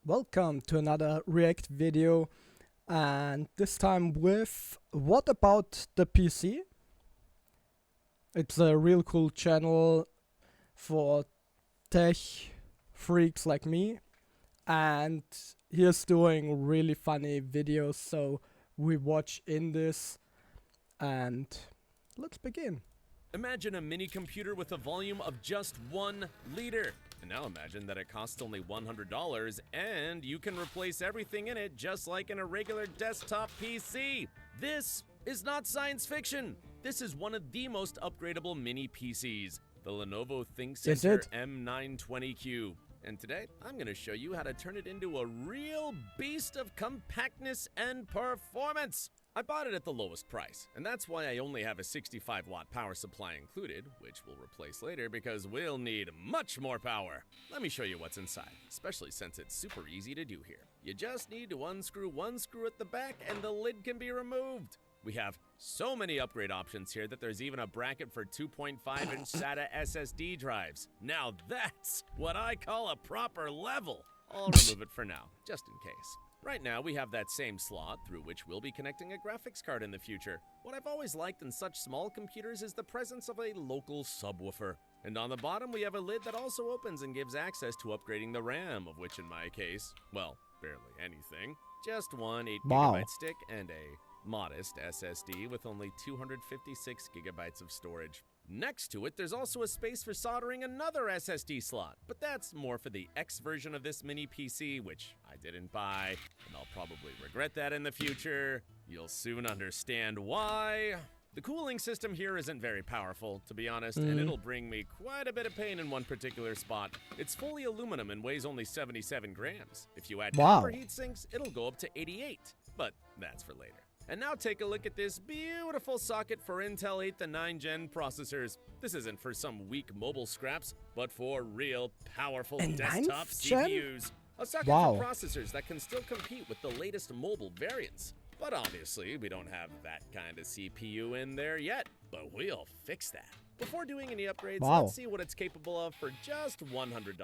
Welcome to another React video, and this time with what about the PC? It's a real cool channel for tech freaks like me, and he's doing really funny videos, so we watch in this and let's begin. Imagine a mini computer with a volume of just 1 liter. And now imagine that it costs only $100 and you can replace everything in it just like in a regular desktop PC. This is not science fiction. This is one of the most upgradable mini PCs, the Lenovo ThinkCentre M920Q. And today, I'm going to show you how to turn it into a real beast of compactness and performance. I bought it at the lowest price, and that's why I only have a 65-watt power supply included, which we'll replace later because we'll need much more power. Let me show you what's inside, especially since it's super easy to do here. You just need to unscrew one screw at the back and the lid can be removed. We have so many upgrade options here that there's even a bracket for 2.5-inch SATA SSD drives. Now that's what I call a proper level. I'll remove it for now, just in case. Right now, we have that same slot through which we'll be connecting a graphics card in the future. What I've always liked in such small computers is the presence of a local subwoofer. And on the bottom, we have a lid that also opens and gives access to upgrading the RAM, of which in my case, well, barely anything. Just one 8GB stick and a modest SSD with only 256 gigabytes of storage. Next to it, there's also a space for soldering another SSD slot, but that's more for the X version of this mini PC, which I didn't buy, and I'll probably regret that in the future. You'll soon understand why. The cooling system here isn't very powerful, to be honest, and it'll bring me quite a bit of pain in one particular spot. It's fully aluminum and weighs only 77 grams. If you add copper heat sinks, it'll go up to 88, but that's for later. And now take a look at this beautiful socket for Intel 8th and 9th Gen processors. This isn't for some weak mobile scraps, but for real powerful desktop CPUs. A socket for processors that can still compete with the latest mobile variants. But obviously, we don't have that kind of CPU in there yet, but we'll fix that. Before doing any upgrades, let's see what it's capable of for just $100.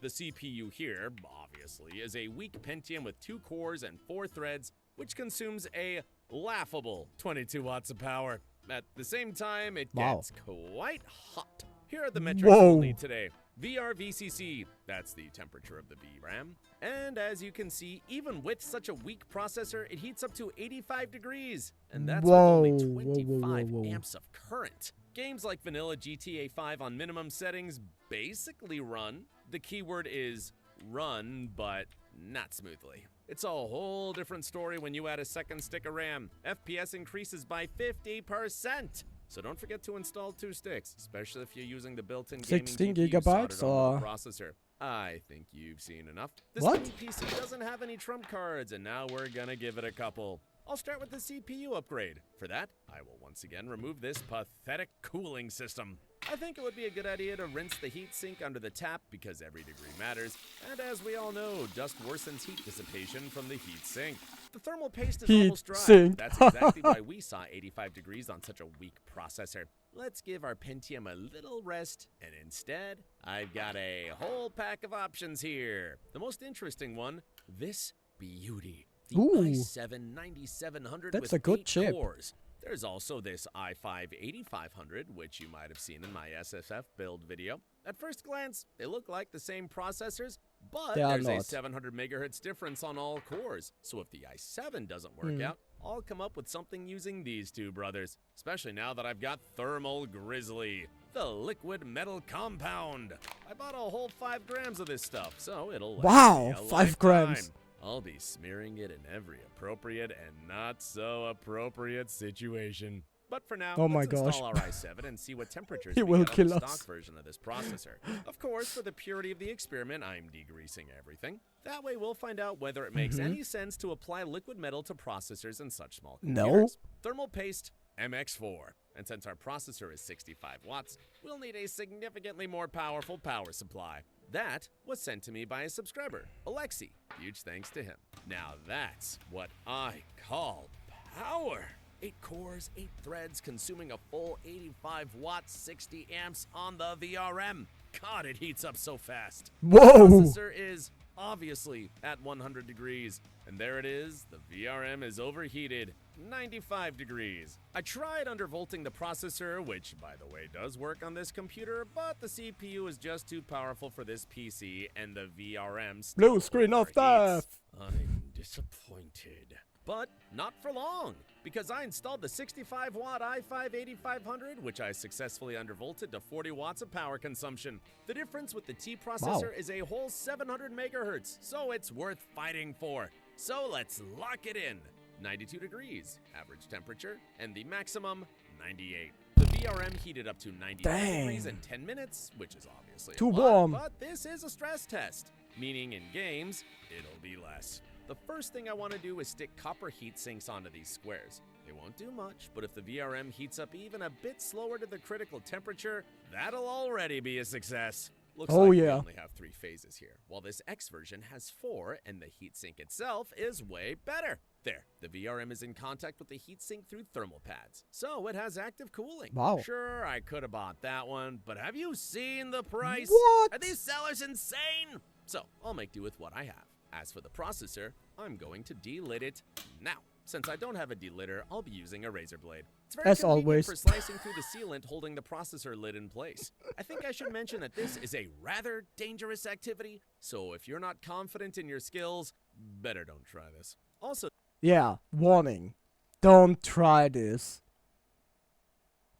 The CPU here, obviously, is a weak Pentium with 2 cores and 4 threads, which consumes a laughable 22 watts of power. At the same time, it gets quite hot. Here are the metrics we'll need today. VRVCC, that's the temperature of the VRAM. And as you can see, even with such a weak processor, it heats up to 85 degrees. And that's with only 25 amps of current. Games like vanilla GTA 5 on minimum settings basically run. The keyword is run, but not smoothly. It's a whole different story when you add a second stick of RAM. FPS increases by 50%. So don't forget to install 2 sticks, especially if you're using the built-in gaming 16 GPU gigabytes or processor. I think you've seen enough. This mini PC doesn't have any trump cards, and now we're gonna give it a couple. I'll start with the CPU upgrade. For that, I will once again remove this pathetic cooling system. I think it would be a good idea to rinse the heatsink under the tap because every degree matters, and as we all know, dust worsens heat dissipation from the heatsink. The thermal paste is almost dry. That's exactly why we saw 85 degrees on such a weak processor. Let's give our Pentium a little rest, and instead, I've got a whole pack of options here. The most interesting one, this beauty. The i7-9700 with 8 cores. There's also this i5-8500, which you might have seen in my SSF build video. At first glance, they look like the same processors, but there's a 700 megahertz difference on all cores. So if the i7 doesn't work out, I'll come up with something using these two brothers, especially now that I've got Thermal Grizzly, the liquid metal compound. I bought a whole 5 grams of this stuff, so it'll last me a 5 grams. I'll be smearing it in every appropriate and not so appropriate situation. But for now, let's install our i7 and see what temperatures we get on the stock version of this processor. Of course, for the purity of the experiment, I'm degreasing everything. That way we'll find out whether it makes any sense to apply liquid metal to processors in such small computers. Thermal paste, MX4. And since our processor is 65 watts, we'll need a significantly more powerful power supply. That was sent to me by a subscriber, Alexi. Huge thanks to him. Now that's what I call power. 8 cores, 8 threads, consuming a full 85 watts, 60 amps on the VRM. God, it heats up so fast. Whoa! The processor is obviously at 100 degrees. And there it is, the VRM is overheated, 95 degrees. I tried undervolting the processor, which by the way does work on this computer, but the CPU is just too powerful for this PC and the VRM still Blue screen of overheats. death. I'm disappointed. But not for long, because I installed the 65 watt i5 8500, which I successfully undervolted to 40 watts of power consumption. The difference with the T processor is a whole 700 megahertz, so it's worth fighting for. So let's lock it in. 92 degrees, average temperature, and the maximum 98. The VRM heated up to 99 degrees in 10 minutes, which is obviously too a lot, warm. but this is a stress test, meaning in games, it'll be less. The first thing I want to do is stick copper heat sinks onto these squares. They won't do much, but if the VRM heats up even a bit slower to the critical temperature, that'll already be a success. Looks like we only have 3 phases here, while this X version has 4, and the heatsink itself is way better. There, the VRM is in contact with the heatsink through thermal pads, so it has active cooling. Wow. Sure, I could have bought that one, but have you seen the price? What? Are these sellers insane? So, I'll make do with what I have. As for the processor, I'm going to delit it now. Since I don't have a delitter, I'll be using a razor blade. It's very As convenient always. for slicing through the sealant holding the processor lid in place. I think I should mention that this is a rather dangerous activity, so if you're not confident in your skills, better don't try this. Also, Yeah, warning. Don't try this.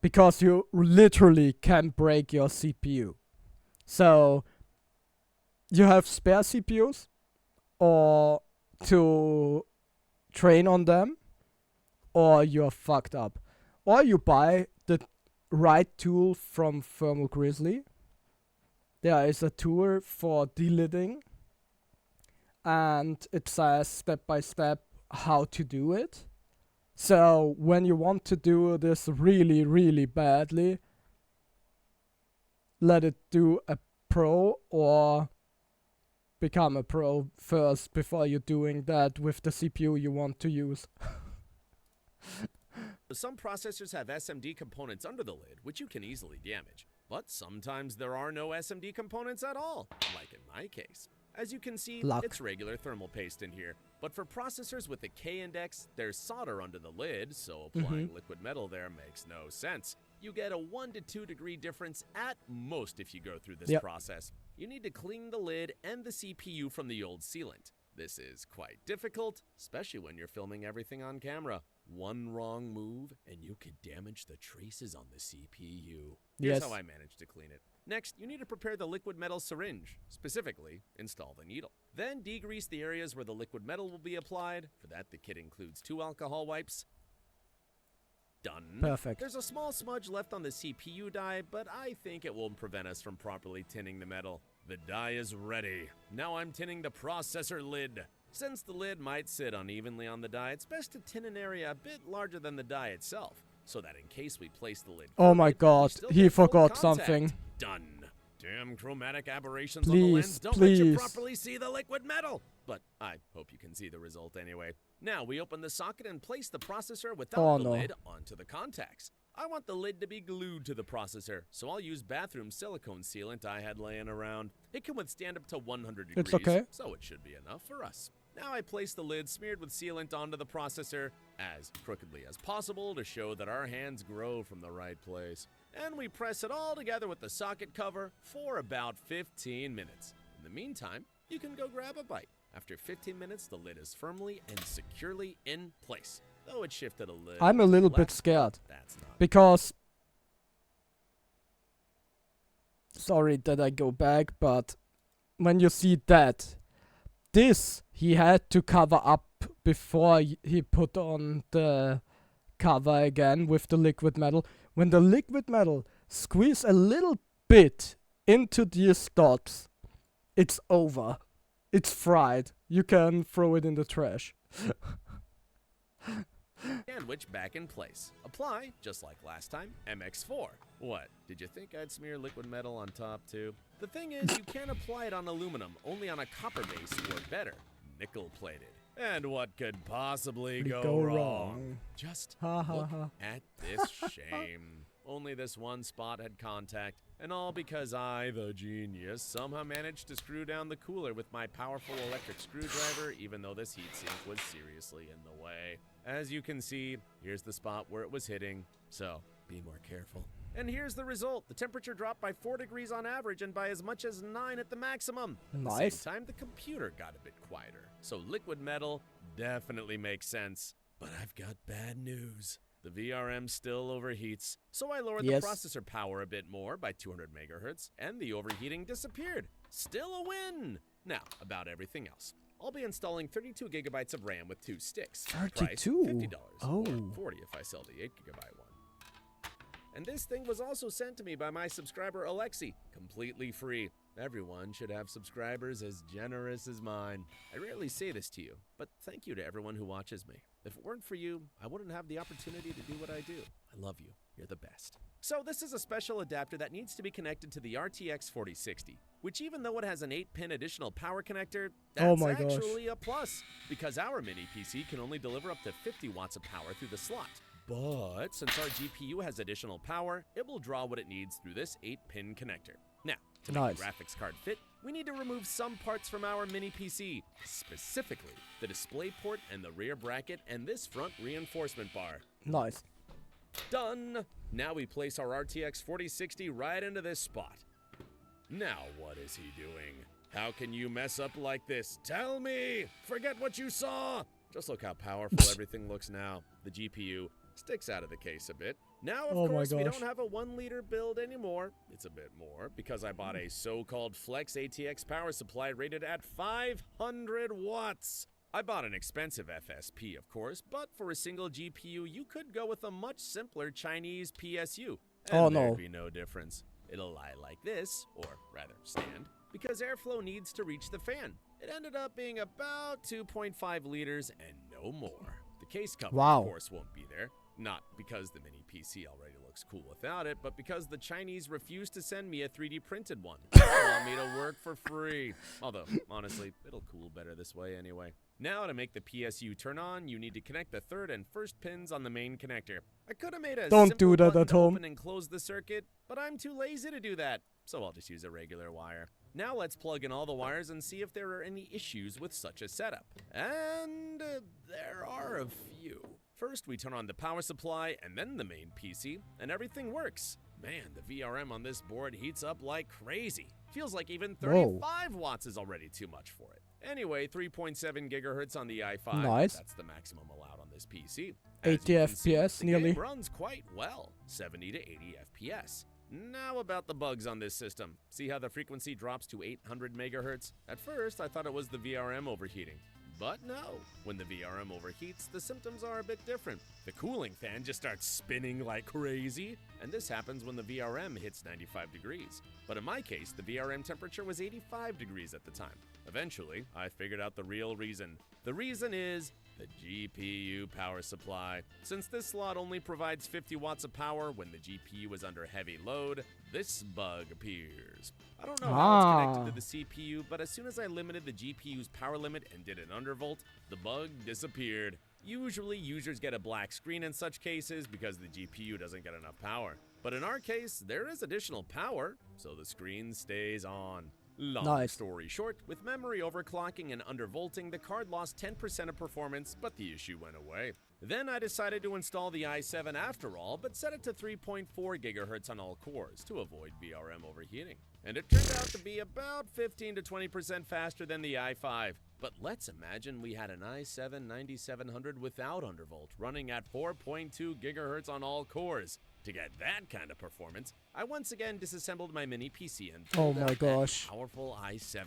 Because you literally can break your CPU. So, you have spare CPUs? Or to train on them? Or you're fucked up. Or you buy the right tool from Thermal Grizzly. There is a tool for delitting. And it says step by step how to do it. So when you want to do this really, really badly, let it do a pro or become a pro first before you're doing that with the CPU you want to use. some processors have SMD components under the lid, which you can easily damage. But sometimes there are no SMD components at all, like in my case. As you can see, Luck. it's regular thermal paste in here. But for processors with a K index, there's solder under the lid, so applying liquid metal there makes no sense. You get a 1 to 2 degree difference at most if you go through this process. You need to clean the lid and the CPU from the old sealant. This is quite difficult, especially when you're filming everything on camera. One wrong move and you could damage the traces on the CPU. Here's how I managed to clean it. Next, you need to prepare the liquid metal syringe. Specifically, install the needle. Then degrease the areas where the liquid metal will be applied. For that, the kit includes 2 alcohol wipes. Done. Perfect. There's a small smudge left on the CPU die, but I think it won't prevent us from properly tinning the metal. The die is ready. Now I'm tinning the processor lid. Since the lid might sit unevenly on the die, it's best to tin an area a bit larger than the die itself, so that in case we place the lid Oh my crooked, we god, still he get full forgot contact. something. Done. Damn chromatic aberrations on the lens Please, don't let you please. properly see the liquid metal. But I hope you can see the result anyway. Now we open the socket and place the processor without the lid onto the contacts. I want the lid to be glued to the processor, so I'll use bathroom silicone sealant I had laying around. It can withstand up to 100 degrees, It's okay. so it should be enough for us. Now I place the lid smeared with sealant onto the processor as crookedly as possible to show that our hands grow from the right place. And we press it all together with the socket cover for about 15 minutes. In the meantime, you can go grab a bite. After 15 minutes, the lid is firmly and securely in place. Though it shifted a little. I'm a little bit scared. That's not Because... Sorry that I go back, but... When you see that... This he had to cover up before he put on the cover again with the liquid metal. When the liquid metal squeeze a little bit into these dots, it's over. It's fried. You can throw it in the trash. sandwich back in place. Apply, just like last time, MX4. What, did you think I'd smear liquid metal on top too? The thing is, you can't apply it on aluminum, only on a copper base or better, nickel plated. And what could possibly go wrong? Just look at this shame. Only this one spot had contact, and all because I, the genius, somehow managed to screw down the cooler with my powerful electric screwdriver, even though this heatsink was seriously in the way. As you can see, here's the spot where it was hitting, so be more careful. And here's the result. The temperature dropped by 4 degrees on average and by as much as 9 at the maximum. At the Nice. same time, the computer got a bit quieter. So liquid metal definitely makes sense. But I've got bad news. The VRM still overheats, so I lowered the processor power a bit more by 200 megahertz, and the overheating disappeared. Still a win! Now, about everything else. I'll be installing 32 gigabytes of RAM with 2 sticks. 32? Price $50. Oh. Or $40 if I sell the 8 gigabyte one. And this thing was also sent to me by my subscriber Alexi, completely free. Everyone should have subscribers as generous as mine. I rarely say this to you, but thank you to everyone who watches me. If it weren't for you, I wouldn't have the opportunity to do what I do. I love you. You're the best. So this is a special adapter that needs to be connected to the RTX 4060, which even though it has an 8-pin additional power connector, that's actually a plus, because our mini PC can only deliver up to 50 watts of power through the slot. But since our GPU has additional power, it will draw what it needs through this 8-pin connector. Now, to make the graphics card fit, we need to remove some parts from our mini PC, specifically the display port and the rear bracket and this front reinforcement bar. Nice. Done! Now we place our RTX 4060 right into this spot. Now what is he doing? How can you mess up like this? Tell me! Forget what you saw! Just look how powerful everything looks now. The GPU sticks out of the case a bit. Now, of course, we don't have a 1-liter build anymore. It's a bit more, because I bought a so-called Flex ATX power supply rated at 500 watts. I bought an expensive FSP, of course, but for a single GPU, you could go with a much simpler Chinese PSU. And there'd be no difference. It'll lie like this, or rather stand, because airflow needs to reach the fan. It ended up being about 2.5 liters and no more. The case cover, of course, won't be there. Not because the mini PC already looks cool without it, but because the Chinese refused to send me a 3D printed one. They want me to work for free. Although, honestly, it'll cool better this way anyway. Now, to make the PSU turn on, you need to connect the third and first pins on the main connector. I could have made a simple button to open and close the circuit, but I'm too lazy to do that, so I'll just use a regular wire. Now let's plug in all the wires and see if there are any issues with such a setup. And there are a few. First, we turn on the power supply and then the main PC, and everything works. Man, the VRM on this board heats up like crazy. Feels like even 35 watts is already too much for it. Anyway, 3.7 gigahertz on the i5. Nice. That's the maximum allowed on this PC. 80 FPS nearly. The game runs quite well, 70 to 80 FPS. Now about the bugs on this system. See how the frequency drops to 800 megahertz? At first, I thought it was the VRM overheating. But no, when the VRM overheats, the symptoms are a bit different. The cooling fan just starts spinning like crazy, and this happens when the VRM hits 95 degrees. But in my case, the VRM temperature was 85 degrees at the time. Eventually, I figured out the real reason. The reason is the GPU power supply. Since this slot only provides 50 watts of power when the GPU is under heavy load, this bug appears. I don't know how it's connected to the CPU, but as soon as I limited the GPU's power limit and did an undervolt, the bug disappeared. Usually, users get a black screen in such cases because the GPU doesn't get enough power. But in our case, there is additional power, so the screen stays on. Long story short, with memory overclocking and undervolting, the card lost 10% of performance, but the issue went away. Then I decided to install the i7 after all, but set it to 3.4 gigahertz on all cores to avoid VRM overheating. And it turned out to be about 15 to 20% faster than the i5. But let's imagine we had an i7 9700 without undervolt, running at 4.2 gigahertz on all cores. To get that kind of performance, I once again disassembled my mini PC and pulled out that powerful i7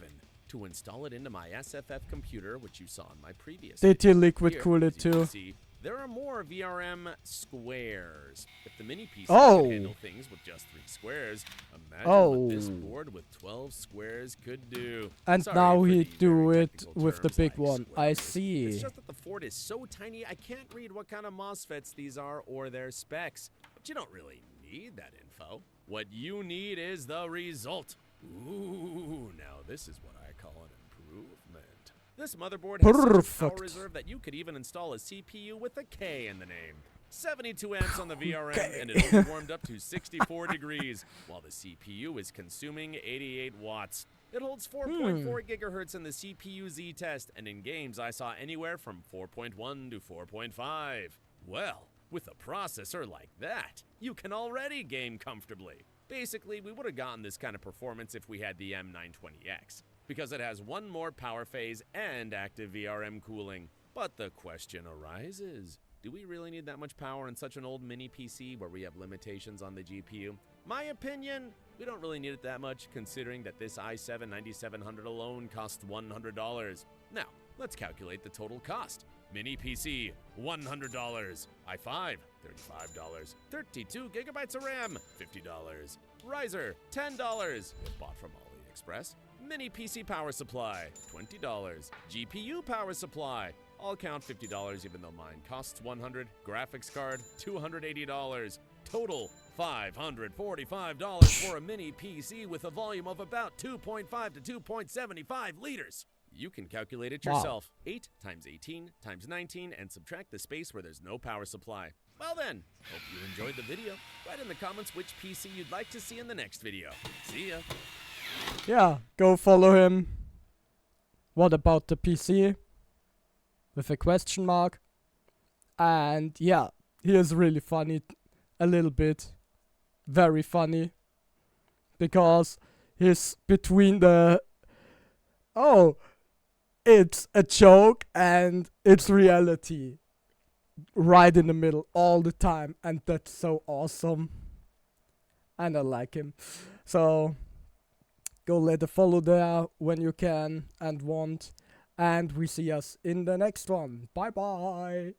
to install it into my SFF computer, which you saw in my previous video. Did you liquid cool it too? See, there are more VRM squares. If the mini PC can handle things with just 3 squares, imagine what this board with 12 squares could do. And now he do it with the big one. I see. It's just that the Ford is so tiny, I can't read what kind of MOSFETs these are or their specs. But you don't really need that info. What you need is the result. Ooh, now this is what I call an improvement. This motherboard has such a power reserve that you could even install a CPU with a K in the name. 72 amps on the VRM, and it only warmed up to 64 degrees, while the CPU is consuming 88 watts. It holds 4.4 gigahertz in the CPU Z test, and in games I saw anywhere from 4.1 to 4.5. Well, with a processor like that, you can already game comfortably. Basically, we would have gotten this kind of performance if we had the M920X, because it has one more power phase and active VRM cooling. But the question arises, do we really need that much power in such an old mini PC where we have limitations on the GPU? My opinion, we don't really need it that much, considering that this i7-9700 alone costs $100. Now, let's calculate the total cost. Mini PC, $100. i5, $35. 32 gigabytes of RAM, $50. Riser, $10. If bought from AliExpress. Mini PC power supply, $20. GPU power supply, I'll count $50 even though mine costs $100. Graphics card, $280. Total, $545 for a mini PC with a volume of about 2.5 to 2.75 liters. You can calculate it yourself. 8 times 18 times 19 and subtract the space where there's no power supply. Well then, hope you enjoyed the video. Write in the comments which PC you'd like to see in the next video. See ya. Yeah, go follow him. What about the PC? With a question mark. And yeah, he is really funny. A little bit. Very funny. Because he's between the... Oh, it's a joke and it's reality. Right in the middle all the time. And that's so awesome. And I like him. So... go let a follow there when you can and want. And we see us in the next one. Bye bye.